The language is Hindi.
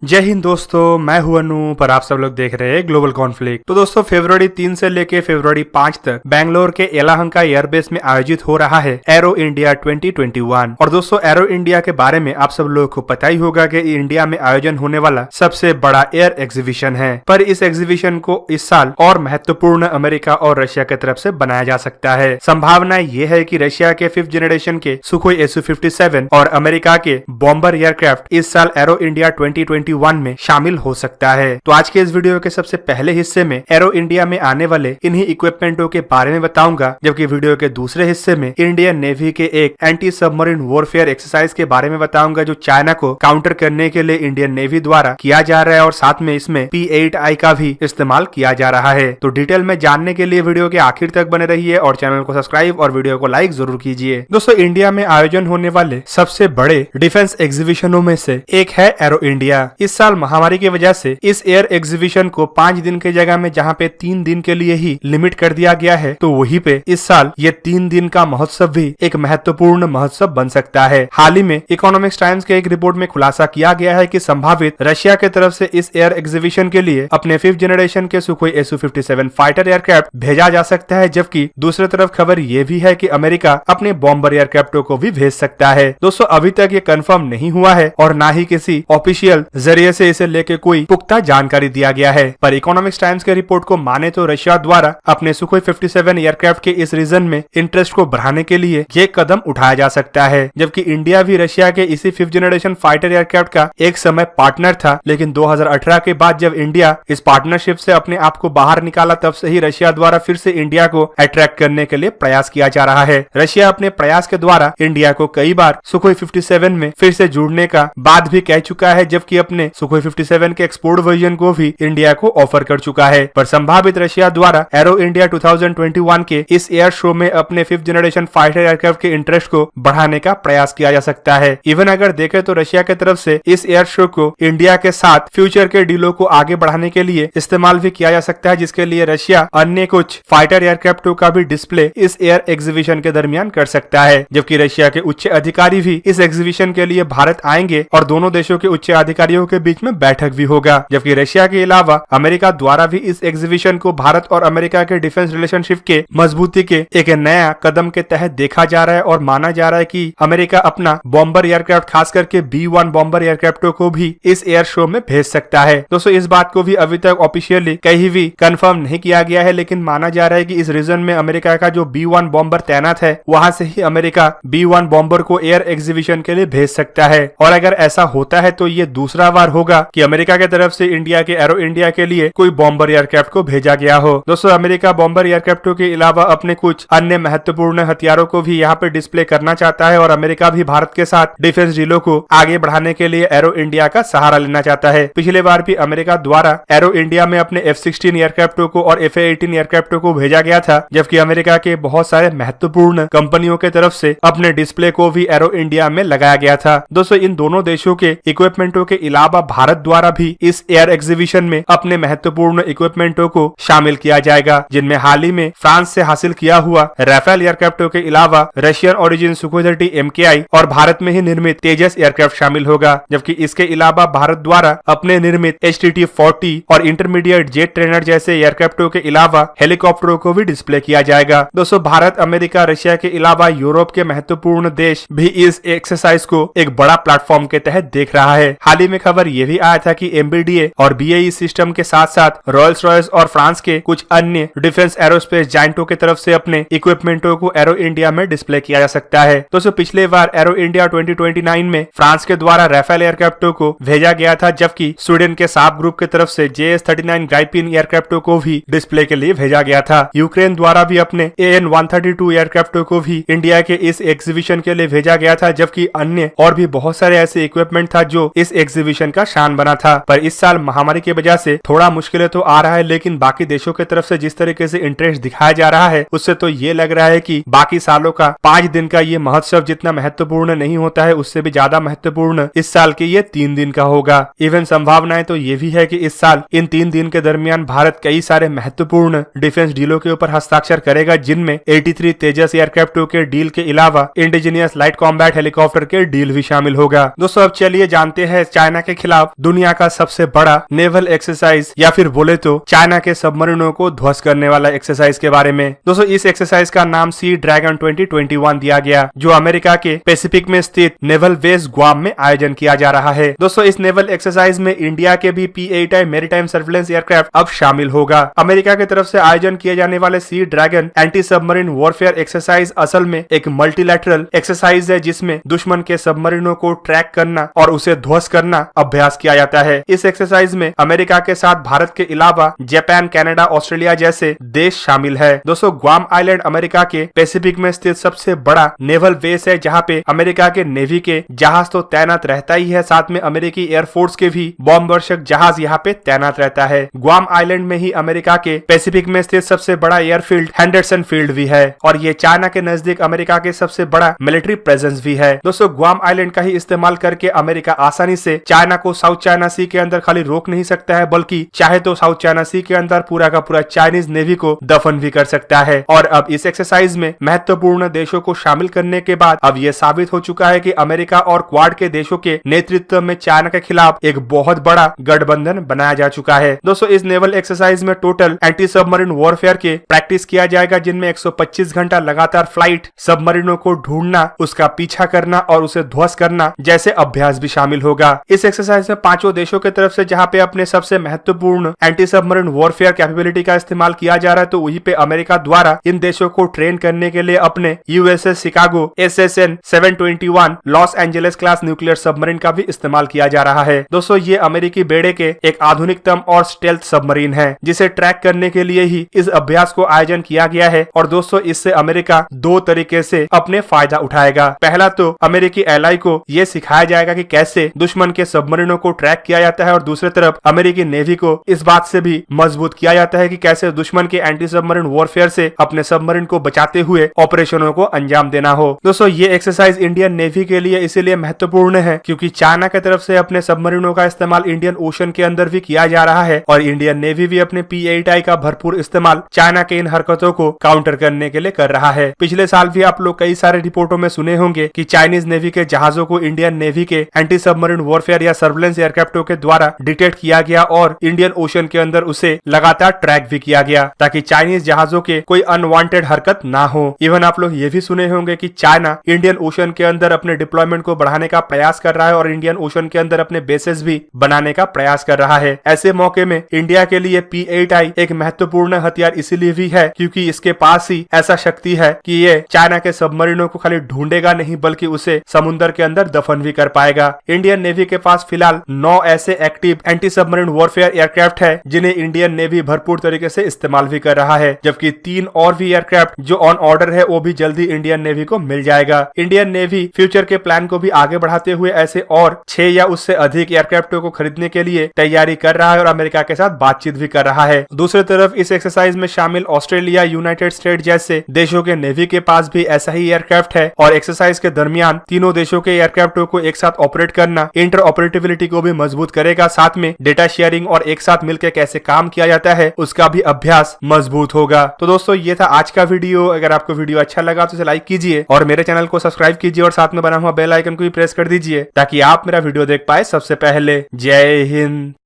जय हिंद दोस्तों, मैं हूं अनूप और आप सब लोग देख रहे हैं ग्लोबल कॉन्फ्लिक्ट। तो दोस्तों फरवरी 3 से लेके फरवरी 5 तक बेंगलोर के येलाहंका एयरबेस में आयोजित हो रहा है एरो इंडिया 2021। और दोस्तों एरो इंडिया के बारे में आप सब लोगों को पता ही होगा कि इंडिया में आयोजन होने वाला सबसे बड़ा एयर एग्जीबिशन है। पर इस एग्जीबिशन को इस साल और महत्वपूर्ण अमेरिका और रशिया की तरफ से बनाया जा सकता है। संभावना ये है कि रशिया के 5th जनरेशन के सुखोई Su-57 और अमेरिका के बॉम्बर एयरक्राफ्ट इस साल एरो इंडिया 2021 में शामिल हो सकता है। तो आज के इस वीडियो के सबसे पहले हिस्से में एरो इंडिया में आने वाले इन्हीं इक्विपमेंटों के बारे में बताऊंगा, जबकि वीडियो के दूसरे हिस्से में इंडियन नेवी के एक एंटी सबमरीन वॉरफेयर एक्सरसाइज के बारे में बताऊंगा जो चाइना को काउंटर करने के लिए इंडियन नेवी द्वारा किया जा रहा है और साथ में इसमें P-8I का भी इस्तेमाल किया जा रहा है। तो डिटेल में जानने के लिए वीडियो के आखिर तक बने रहिए और चैनल को सब्सक्राइब और वीडियो को लाइक जरूर कीजिए। दोस्तों इंडिया में आयोजन होने वाले सबसे बड़े डिफेंस एग्जीबिशनों में से एक है एरो इंडिया। इस साल महामारी की वजह से इस एयर एग्जीबिशन को 5 दिन की जगह में जहां पे 3 दिन के लिए ही लिमिट कर दिया गया है, तो वहीं पे इस साल ये 3 दिन का महोत्सव भी एक महत्वपूर्ण महोत्सव बन सकता है। हाल ही में इकोनॉमिक्स टाइम्स के एक रिपोर्ट में खुलासा किया गया है कि संभावित रशिया की तरफ से इस एयर एग्जीबिशन के लिए अपने 5th जनरेशन के सुखोई Su-57 फाइटर एयरक्राफ्ट भेजा जा सकता है, जबकि दूसरी तरफ खबर ये भी है कि अमेरिका अपने बॉम्बर एयरक्राफ्टों को भी भेज सकता है। दोस्तों अभी तक ये कंफर्म नहीं हुआ है और ना ही किसी ऑफिशियल जरिए से इसे लेके कोई पुख्ता जानकारी दिया गया है। पर इकोनॉमिक्स टाइम्स के रिपोर्ट को माने तो रशिया द्वारा अपने सुखोई 57 एयरक्राफ्ट के इस रीजन में इंटरेस्ट को बढ़ाने के लिए ये कदम उठाया जा सकता है, जबकि इंडिया भी रशिया के इसी 5th जनरेशन फाइटर एयरक्राफ्ट का एक समय पार्टनर था। लेकिन 2018 के बाद जब इंडिया इस पार्टनरशिप से अपने आप को बाहर निकाला, तब से ही रशिया द्वारा फिर से इंडिया को अट्रैक्ट करने के लिए प्रयास किया जा रहा है। रशिया अपने प्रयास के द्वारा इंडिया को कई बार सुखोई 57 में फिर से जुड़ने का बात भी कह चुका है, जबकि अपने सुखोई 57 के एक्सपोर्ट वर्जन को भी इंडिया को ऑफर कर चुका है। पर संभावित रशिया द्वारा एरो इंडिया 2021 के इस एयर शो में अपने 5th जनरेशन फाइटर एयरक्राफ्ट के इंटरेस्ट को बढ़ाने का प्रयास किया जा सकता है। इवन अगर देखें तो रशिया की तरफ से इस एयर शो को इंडिया के साथ फ्यूचर के डीलों को आगे बढ़ाने के लिए इस्तेमाल भी किया जा सकता है, जिसके लिए रशिया अन्य कुछ फाइटर एयरक्राफ्टों का भी डिस्प्ले इस एयर एग्जीबिशन के दरमियान कर सकता है। जबकि रशिया के उच्च अधिकारी भी इस एग्जीबिशन के लिए भारत आएंगे और दोनों देशों के उच्च अधिकारियों के बीच में बैठक भी होगा। जबकि रशिया के अलावा अमेरिका द्वारा भी इस एग्जीबिशन को भारत और अमेरिका के डिफेंस रिलेशनशिप के मजबूती के एक नया कदम के तहत देखा जा रहा है और माना जा रहा है कि अमेरिका अपना बॉम्बर एयरक्राफ्ट खास करके B-1 बॉम्बर एयरक्राफ्टों को भी इस एयर शो में भेज सकता है। दोस्तों इस बात को भी अभी तक ऑफिशियली कहीं भी कंफर्म नहीं किया गया है, लेकिन माना जा रहा है कि इस रीजन में अमेरिका का जो B-1 बॉम्बर तैनात है वहां से ही अमेरिका B-1 बॉम्बर को एयर एग्जीबिशन के लिए भेज सकता है। और अगर ऐसा होता है तो ये दूसरा बार होगा कि अमेरिका की तरफ से इंडिया के एरो इंडिया के लिए कोई बॉम्बर एयरक्राफ्ट को भेजा गया हो। दोस्तों अमेरिका बॉम्बर एयरक्राफ्टों के अलावा अपने कुछ अन्य महत्वपूर्ण हथियारों को भी यहाँ पे डिस्प्ले करना चाहता है और अमेरिका भी भारत के साथ डिफेंस डीलों को आगे बढ़ाने के लिए एरो इंडिया का सहारा लेना चाहता है। पिछले बार भी अमेरिका द्वारा एरो इंडिया में अपने F-16 एयरक्राफ्टों को और F-18 एयरक्राफ्टों को भेजा गया था, जबकि अमेरिका के बहुत सारे महत्वपूर्ण कंपनियों के तरफ से अपने डिस्प्ले को भी एरो इंडिया में लगाया गया था। दोस्तों इन दोनों देशों के इक्विपमेंटों के अलावा भारत द्वारा भी इस एयर एग्जीबिशन में अपने महत्वपूर्ण इक्विपमेंटों को शामिल किया जाएगा, जिनमें हाल ही में फ्रांस से हासिल किया हुआ राफेल एयरक्राफ्टों के अलावा रशियन ओरिजिन सुखोई 30 MKI और भारत में ही निर्मित तेजस एयरक्राफ्ट शामिल होगा। जबकि इसके अलावा भारत द्वारा अपने निर्मित HTT-40 और इंटरमीडिएट जेट ट्रेनर जैसे एयरक्राफ्टों के अलावा हेलीकॉप्टरों को भी डिस्प्ले किया जाएगा। दोस्तों भारत, अमेरिका, रशिया के अलावा यूरोप के महत्वपूर्ण देश भी इस एक्सरसाइज को एक बड़ा प्लेटफॉर्म के तहत देख रहा है। हाल ही में खबर ये भी आया था कि MBDA और BAE सिस्टम के साथ साथ रॉयल्स रॉयस और फ्रांस के कुछ अन्य डिफेंस एरोस्पेस जायंटों की तरफ से अपने इक्विपमेंटों को एरो इंडिया में डिस्प्ले किया जा सकता है। दोस्तों पिछले बार एरो इंडिया 2029 में फ्रांस के द्वारा राफेल एयरक्राफ्टों को भेजा गया था, जबकि स्वीडन के साब ग्रुप की तरफ से JS-39 ग्राइपिन एयरक्राफ्टों को भी डिस्प्ले के लिए भेजा गया था। यूक्रेन द्वारा भी अपने AN-132 एयरक्राफ्टों को भी इंडिया के इस एग्जीबिशन के लिए भेजा गया था, जबकि अन्य और भी बहुत सारे ऐसे इक्विपमेंट था जो इस एग्जीबिशन का शान बना था। पर इस साल महामारी की वजह से थोड़ा मुश्किलें तो आ रहा है, लेकिन बाकी देशों की तरफ से जिस तरीके से इंटरेस्ट दिखाया जा रहा है उससे तो ये लग रहा है कि बाकी सालों का 5 दिन का ये महोत्सव जितना महत्वपूर्ण नहीं होता है, उससे भी ज्यादा महत्वपूर्ण इस साल के ये 3 दिन का होगा। इवन संभावनाएं तो ये भी है कि इस साल इन 3 दिन के दरमियान भारत कई सारे महत्वपूर्ण डिफेंस डीलों के ऊपर हस्ताक्षर करेगा, जिनमें 83 तेजस एयरक्राफ्टों के डील के अलावा इंडिजीनियस लाइट कॉम्बैट हेलीकॉप्टर के डील भी शामिल होगा। दोस्तों अब चलिए जानते हैं चाइना के खिलाफ दुनिया का सबसे बड़ा नेवल एक्सरसाइज या फिर बोले तो चाइना के सबमरीनों को ध्वस्त करने वाला एक्सरसाइज के बारे में। दोस्तों इस एक्सरसाइज का नाम सी ड्रैगन 2021 दिया गया, जो अमेरिका के पैसिफिक में स्थित नेवल बेस ग्वाम में आयोजन किया जा रहा है। दोस्तों इस नेवल एक्सरसाइज में इंडिया के भी P-8I मैरीटाइम सर्विलेंस एयरक्राफ्ट अब शामिल होगा। अमेरिका की तरफ से आयोजन किए जाने वाले sea dragon anti submarine warfare exercise असल में एक मल्टीलैटरल एक्सरसाइज है, जिसमें दुश्मन के सबमरीनों को ट्रैक करना और उसे ध्वस्त करना अभ्यास किया जाता है। इस एक्सरसाइज में अमेरिका के साथ भारत के अलावा जापान, कनाडा, ऑस्ट्रेलिया जैसे देश शामिल है। दोस्तों ग्वाम आइलैंड अमेरिका के पैसिफिक में स्थित सबसे बड़ा नेवल बेस है, जहाँ पे अमेरिका के नेवी के जहाज तो तैनात रहता ही है, साथ में अमेरिकी एयरफोर्स के भी बॉम्ब वर्षक जहाज यहाँ पे तैनात रहता है। ग्वाम आइलैंड में ही अमेरिका के पैसिफिक में स्थित सबसे बड़ा एयरफील्ड हेंडरसन फील्ड भी है और ये चाइना के नजदीक अमेरिका के सबसे बड़ा मिलिट्री प्रेजेंस भी है। दोस्तों ग्वाम आइलैंड का ही इस्तेमाल करके अमेरिका आसानी से चाइना को साउथ चाइना सी के अंदर खाली रोक नहीं सकता है, बल्कि चाहे तो साउथ चाइना सी के अंदर पूरा का पूरा चाइनीज नेवी को दफन भी कर सकता है। और अब इस एक्सरसाइज में महत्वपूर्ण देशों को शामिल करने के बाद अब ये साबित हो चुका है कि अमेरिका और क्वाड के देशों के नेतृत्व में चाइना के खिलाफ एक बहुत बड़ा गठबंधन बनाया जा चुका है। दोस्तों इस नेवल एक्सरसाइज में टोटल एंटी सबमरीन वॉरफेयर के प्रैक्टिस किया जाएगा, जिनमें 125 घंटा लगातार फ्लाइट, सबमरीनों को ढूंढना, उसका पीछा करना और उसे ध्वस्त करना जैसे अभ्यास भी शामिल होगा। इस एक्सरसाइज में पांचों देशों की तरफ से जहां पे अपने सबसे महत्वपूर्ण एंटी सबमरीन वॉरफेयर कैपेबिलिटी का इस्तेमाल किया जा रहा है, तो वहीं पे अमेरिका द्वारा इन देशों को ट्रेन करने के लिए अपने USS Chicago SSN 721 Los Angeles class nuclear submarine का भी इस्तेमाल किया जा रहा है। दोस्तों ये अमेरिकी बेड़े के एक आधुनिकतम और स्टेल्थ सबमरीन है, जिसे ट्रैक करने के लिए ही इस अभ्यास को आयोजन किया गया है। और दोस्तों इससे अमेरिका दो तरीके से अपने फायदा उठाएगा। पहला तो अमेरिकी एलाई को ये सिखाया जाएगा कि कैसे दुश्मन के सबमरीनों को ट्रैक किया जाता है, और दूसरी तरफ अमेरिकी नेवी को इस बात से भी मजबूत किया जाता है कि कैसे दुश्मन के एंटी सबमरीन वॉरफेयर से अपने सबमरीन को बचाते हुए ऑपरेशनों को अंजाम देना हो। दोस्तों ये एक्सरसाइज इंडियन नेवी के लिए इसीलिए महत्वपूर्ण है क्योंकि चाइना की तरफ से अपने सबमरीनों का इस्तेमाल इंडियन ओशन के अंदर भी किया जा रहा है और इंडियन नेवी भी अपने P-8I का भरपूर इस्तेमाल चाइना के इन हरकतों को काउंटर करने के लिए कर रहा है। पिछले साल भी आप लोग कई सारे रिपोर्टों में सुने होंगे कि चाइनीज नेवी के जहाजों को इंडियन नेवी के एंटी सबमरीन वॉरफेयर या सर्विलेंस एयरक्राफ्टों के द्वारा डिटेक्ट किया गया और इंडियन ओशन के अंदर उसे लगातार ट्रैक भी किया गया ताकि चाइनीज जहाजों के कोई अनवांटेड हरकत ना हो। इवन आप लोग ये भी सुने होंगे कि चाइना इंडियन ओशन के अंदर अपने डिप्लॉयमेंट को बढ़ाने का प्रयास कर रहा है और इंडियन ओशन के अंदर अपने बेसेस भी बनाने का प्रयास कर रहा है। ऐसे मौके में इंडिया के लिए P-8I एक महत्वपूर्ण हथियार इसीलिए भी है क्योंकि इसके पास ही ऐसा शक्ति है कि ये चाइना के सबमरीनों को खाली ढूंढेगा नहीं बल्कि उसे समुद्र के अंदर दफन भी कर पाएगा। इंडियन नेवी के पास फिलहाल 9 ऐसे active anti submarine warfare aircraft है जिन्हें इंडियन नेवी भरपूर तरीके से इस्तेमाल भी कर रहा है, जबकि 3 और भी एयरक्राफ्ट जो ऑन ऑर्डर है वो भी जल्दी इंडियन नेवी को मिल जाएगा। इंडियन नेवी फ्यूचर के प्लान को भी आगे बढ़ाते हुए ऐसे और 6 या उससे अधिक एयरक्राफ्टों को खरीदने के लिए तैयारी कर रहा है और अमेरिका के साथ बातचीत भी कर रहा है। दूसरी तरफ इस एक्सरसाइज में शामिल ऑस्ट्रेलिया, यूनाइटेड स्टेट जैसे देशों के नेवी के पास भी ऐसा ही एयरक्राफ्ट है और एक्सरसाइज के दरमियान तीनों देशों के एयरक्राफ्टों को एक साथ ऑपरेट करना इंटर ऑपरेटिविलिटी को भी मजबूत करेगा, साथ में डेटा शेयरिंग और एक साथ मिलकर कैसे काम किया जाता है उसका भी अभ्यास मजबूत होगा। तो दोस्तों ये था आज का वीडियो। अगर आपको वीडियो अच्छा लगा तो इसे लाइक कीजिए और मेरे चैनल को सब्सक्राइब कीजिए और साथ में बना हुआ बेल आइकन को भी प्रेस कर दीजिए ताकि आप मेरा वीडियो देख पाए सबसे पहले। जय हिंद।